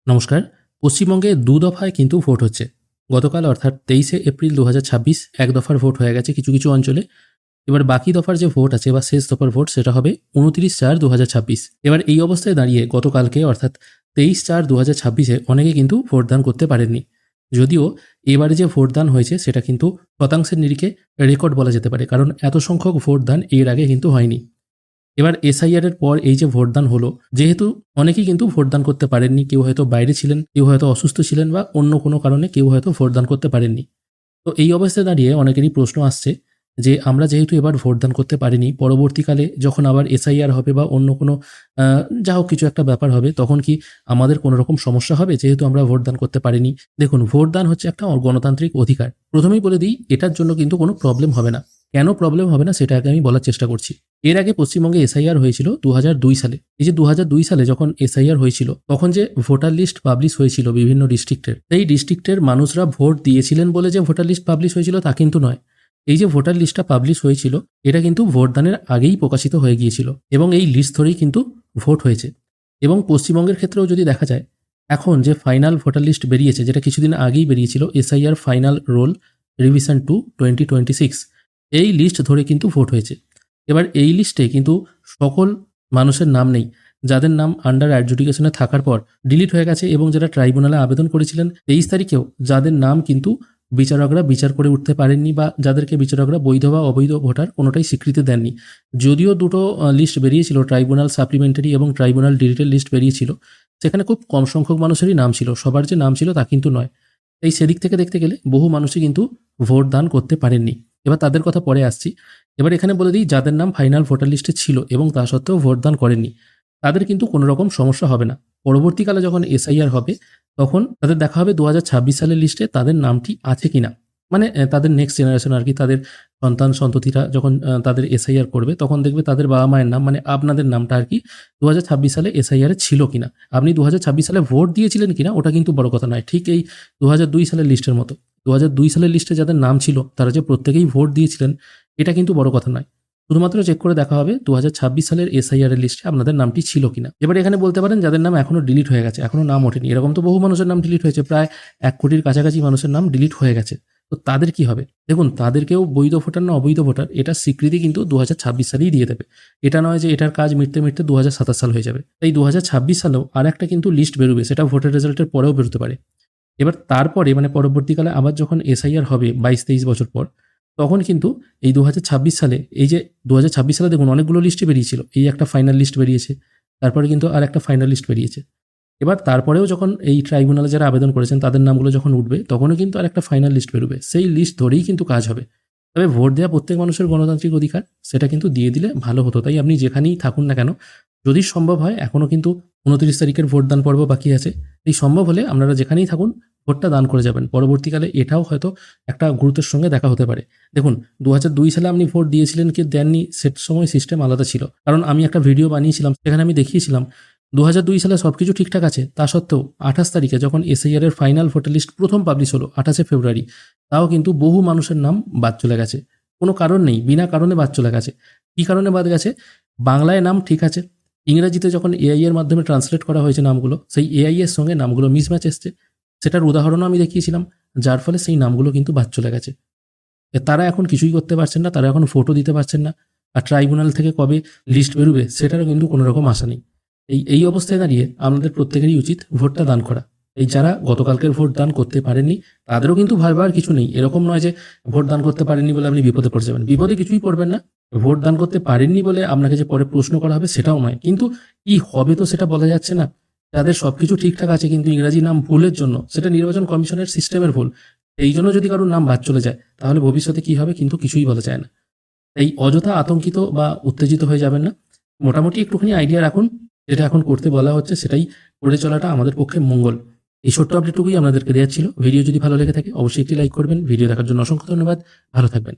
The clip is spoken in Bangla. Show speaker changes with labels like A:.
A: নমস্কার। পশ্চিমবঙ্গে দু দফায় কিন্তু ভোট হচ্ছে। গতকাল অর্থাৎ 23শে এপ্রিল ২০২৬ এক দফার ভোট হয়ে গেছে কিছু কিছু অঞ্চলে। এবার বাকি দফার যে ভোট আছে বা শেষ দফার ভোট সেটা হবে ২৯/৪/২০২৬। এবার এই অবস্থায় দাঁড়িয়ে গতকালকে অর্থাৎ 23/৪/২০২৬-এ অনেকে কিন্তু ভোটদান করতে পারেননি। যদিও এবারে যে ভোটদান হয়েছে সেটা কিন্তু শতাংশের নিরিখে রেকর্ড বলা যেতে পারে, কারণ এত সংখ্যক ভোটদান এর আগে কিন্তু হয়নি। এবার এসআইআর এর পর এই যে ভোটদান হলো, যেহেতু অনেকেই কিন্তু ভোটদান করতে পারেননি, কেউ হয়তো বাইরে ছিলেন, কেউ হয়তো অসুস্থ ছিলেন বা অন্য কোনো কারণে কেউ হয়তো ভোটদান করতে পারেননি। তো এই অবস্থায় দাঁড়িয়ে অনেকেরই প্রশ্ন আসছে যে আমরা যেহেতু এবার ভোটদান করতে পারিনি, পরবর্তীকালে যখন আবার এসআইআর হবে বা অন্য কোনো যা হোক কিছু একটা ব্যাপার হবে, তখন কি আমাদের কোনো রকম সমস্যা হবে যেহেতু আমরা ভোটদান করতে পারিনি? দেখুন, ভোটদান হচ্ছে একটা গণতান্ত্রিক অধিকার। প্রথমেই বলে দিই, এটার জন্য কিন্তু কোনো প্রবলেম হবে না। কেন প্রবলেম হবে না সেটা আগে আমি বলার চেষ্টা করছি। এর আগে পশ্চিমবঙ্গে এসআইআর হয়েছিল ২০০২ সালে। এই যে ২০০২ সালে যখন এসআইআর হয়েছিল, তখন যে ভোটার লিস্ট পাবলিশ হয়েছিল বিভিন্ন ডিস্ট্রিক্টের, সেই ডিস্ট্রিক্টের মানুষরা ভোট দিয়েছিলেন বলে যে ভোটার লিস্ট পাবলিশ হয়েছিল তা কিন্তু নয়। এই যে ভোটার লিস্টটা পাবলিশ হয়েছিল, এটা কিন্তু ভোটদানের আগেই প্রকাশিত হয়ে গিয়েছিল এবং এই লিস্ট ধরেই কিন্তু ভোট হয়েছে। এবং পশ্চিমবঙ্গের ক্ষেত্রেও যদি দেখা যায়, এখন যে ফাইনাল ভোটার লিস্ট বেরিয়েছে, যেটা কিছুদিন আগেই বেরিয়েছিল, এসআইআর ফাইনাল রোল রিভিশন 2 2026, এই লিস্ট ধরে কিন্তু ভোট হয়েছে। এবার এই লিস্টে কিন্তু সকল মানুষের নাম নেই, যাদের নাম আন্ডার অ্যাডজুডিকেশনে থাকার পর ডিলিট হয়ে গেছে এবং যারা ট্রাইব্যুনালে আবেদন করেছিলেন 23 তারিখেও, যাদের নাম কিন্তু বিচারকরা বিচার করে উঠতে পারেননি বা যাদেরকে বিচারকরা বৈধ বা অবৈধ ভোটার কোনোটাই স্বীকৃতি দেননি। যদিও দুটো লিস্ট বেরিয়েছিল, ট্রাইব্যুনাল সাপ্লিমেন্টারি এবং ট্রাইব্যুনাল ডিলিটেড লিস্ট বেরিয়েছিল, সেখানে খুব কম সংখ্যক মানুষেরই নাম ছিল, সবার যে নাম ছিল তা কিন্তু নয়। এই সেদিক থেকে দেখতে গেলে বহু মানুষই কিন্তু ভোট দান করতে পারেননি। এবার তাদের কথা পরে আসছি। এবার এখানে বলে দিই, যাদের নাম ফাইনাল ভোটার লিস্টে ছিল এবং তা সত্ত্বেও ভোটদান করেননি, তাদের কিন্তু কোনো রকম সমস্যা হবে না। পরবর্তীকালে যখন এসআইআর হবে, তখন তাদের দেখা হবে ২০২৬ সালের লিস্টে তাদের নামটি আছে কিনা। মানে তাদের নেক্সট জেনারেশন আর কি, তাদের সন্তান সন্ততিরা যখন তাদের এসআইআর করবে, তখন দেখবে তাদের বাবা মায়ের নাম, মানে আপনাদের নামটা আর কি ২০২৬ সালে এসআইআরে ছিল কিনা। আপনি ২০২৬ সালে ভোট দিয়েছিলেন কিনা ওটা কিন্তু বড় কথা নয়। ঠিক এই ২০০২ সালের লিস্টের মতো ২০০২ সালের লিস্টে যাদের নাম ছিল তারা যে প্রত্যেকেই ভোট দিয়েছিলেন, এটা কিন্তু বড় কথা নয়। শুধুমাত্র চেক করে দেখা হবে ২০২৬ সালের এসআইআর এর লিস্টে আপনাদের নামটি ছিল কিনা। এবার এখানে বলতে পারেন যাদের নাম এখনো ডিলিট হয়ে গেছে, এখনো নাম ওঠেনি, এরকম তো বহু মানুষের নাম ডিলিট হয়েছে, প্রায় ১ কোটির কাছাকাছি মানুষের নাম ডিলিট হয়ে গেছে। তো তাদের কি হবে? দেখুন, তাদেরকেও বৈধ ভোটার না অবৈধ ভোটার এটার স্বীকৃতি কিন্তু ২০২৬ সালেই দিয়ে দেবে। এটা নয় যে এটার কাজ মিটতে মিটতে ২০২৭ সাল হয়ে যাবে। তাই ২০২৬ সালেও আর একটা কিন্তু লিস্ট বেরোবে, সেটা ভোটের রেজাল্টের পরেও বেরোতে পারে। এবার তারপরে মানে পরবর্তীকালে আবার যখন এসআইআর হবে ২২-২৩ বছর পর, তখন কিন্তু এই ২০২৬ সালে, এই যে ২০২৬ সালে দেখুন অনেকগুলো লিস্টই বেরিয়েছিল, এই একটা ফাইনাল লিস্ট বেরিয়েছে, তারপরে কিন্তু আর একটা ফাইনাল লিস্ট বেরিয়েছে। এবার তারপরেও যখন এই ট্রাইব্যুনালে যারা আবেদন করেছেন তাদের নামগুলো যখন উঠবে, তখনও কিন্তু আর একটা ফাইনাল লিস্ট বেরোবে, সেই লিস্ট ধরেই কিন্তু কাজ হবে। তবে ভোট দেওয়া প্রত্যেক মানুষের গণতান্ত্রিক অধিকার, সেটা কিন্তু দিয়ে দিলে ভালো হতো। তাই আপনি যেখানেই থাকুন না কেন, যদি সম্ভব হয়, এখনও কিন্তু ২৯ তারিখের ভোটদান পর্ব বাকি আছে, এই সম্ভব হলে আপনারা যেখানেই থাকুন ভোটটা দান করে যাবেন। পরবর্তীকালে এটাও হয়তো একটা গুরুত্বের সঙ্গে দেখা হতে পারে। দেখুন, ২০০২ সালে আপনি ভোট দিয়েছিলেন কি দেননি, সে সময় সিস্টেম আলাদা ছিল। কারণ আমি একটা ভিডিও বানিয়েছিলাম, সেখানে আমি দেখিয়েছিলাম ২০০২ সালে সবকিছু ঠিকঠাক আছে, তা সত্ত্বেও ২৮ তারিখে যখন এসআইআর এর ফাইনাল ভোটার লিস্ট প্রথম পাবলিশ হলো ২৮শে ফেব্রুয়ারি, তাও কিন্তু বহু মানুষের নাম বাদ চলে গেছে। কোনো কারণ নেই, বিনা কারণে বাদ চলে গেছে। কী কারণে বাদ গেছে? বাংলায় নাম ঠিক আছে, ইংরেজিতে যখন এআই এর মাধ্যমে ট্রান্সলেট করা হয়েছে নামগুলো, সেই এআই এর সঙ্গে নামগুলো মিসম্যাচ এসছে। সেটার উদাহরণও আমি দেখিয়েছিলাম, যার ফলে সেই নামগুলো কিন্তু বাদ চলে গেছে। তারা এখন কিছুই করতে পারছেন না, তারা এখন ফটো দিতে পারছেন না। আর ট্রাইব্যুনাল থেকে কবে লিস্ট বেরোবে সেটারও কিন্তু কোনো রকম আশা নেই। এই অবস্থায় দাঁড়িয়ে আমাদের প্রত্যেকেরই উচিত ভোটটা দান করা। এই যারা গতকালকের ভোট দান করতে পারেননি, তাদেরও কিন্তু ভয় পাওয়ার কিছু নেই। এরকম নয় যে ভোট দান করতে পারেননি বলে আপনি বিপদে পড়ে যাবেন, বিপদে কিছুই পড়বেন না। ভোট দান করতে পারেননি বলে আপনাকে যে পরে প্রশ্ন করা হবে সেটাও নয়, কিন্তু কি হবে তো সেটা বলা যাচ্ছে না। যাদের সবকিছু ঠিকঠাক আছে কিন্তু ইংরাজি নাম ভুলের জন্য, সেটা নির্বাচন কমিশনের সিস্টেমের ভুল, এই জন্য যদি কারোর নাম বাদ চলে যায়, তাহলে ভবিষ্যতে কি হবে কিন্তু কিছুই বলা যায় না। এই অযথা আতঙ্কিত বা উত্তেজিত হয়ে যাবেন না। মোটামুটি একটুখানি আইডিয়া রাখুন, যেটা এখন করতে বলা হচ্ছে সেটাই করে চলাটা আমাদের পক্ষে মঙ্গল। এই ছোট্ট আপডেটটুকুই আপনাদেরকে দেওয়ার ছিল। ভিডিও যদি ভালো লেগে থাকে অবশ্যই একটি লাইক করবেন। ভিডিও দেখার জন্য অসংখ্য ধন্যবাদ। ভালো থাকবেন।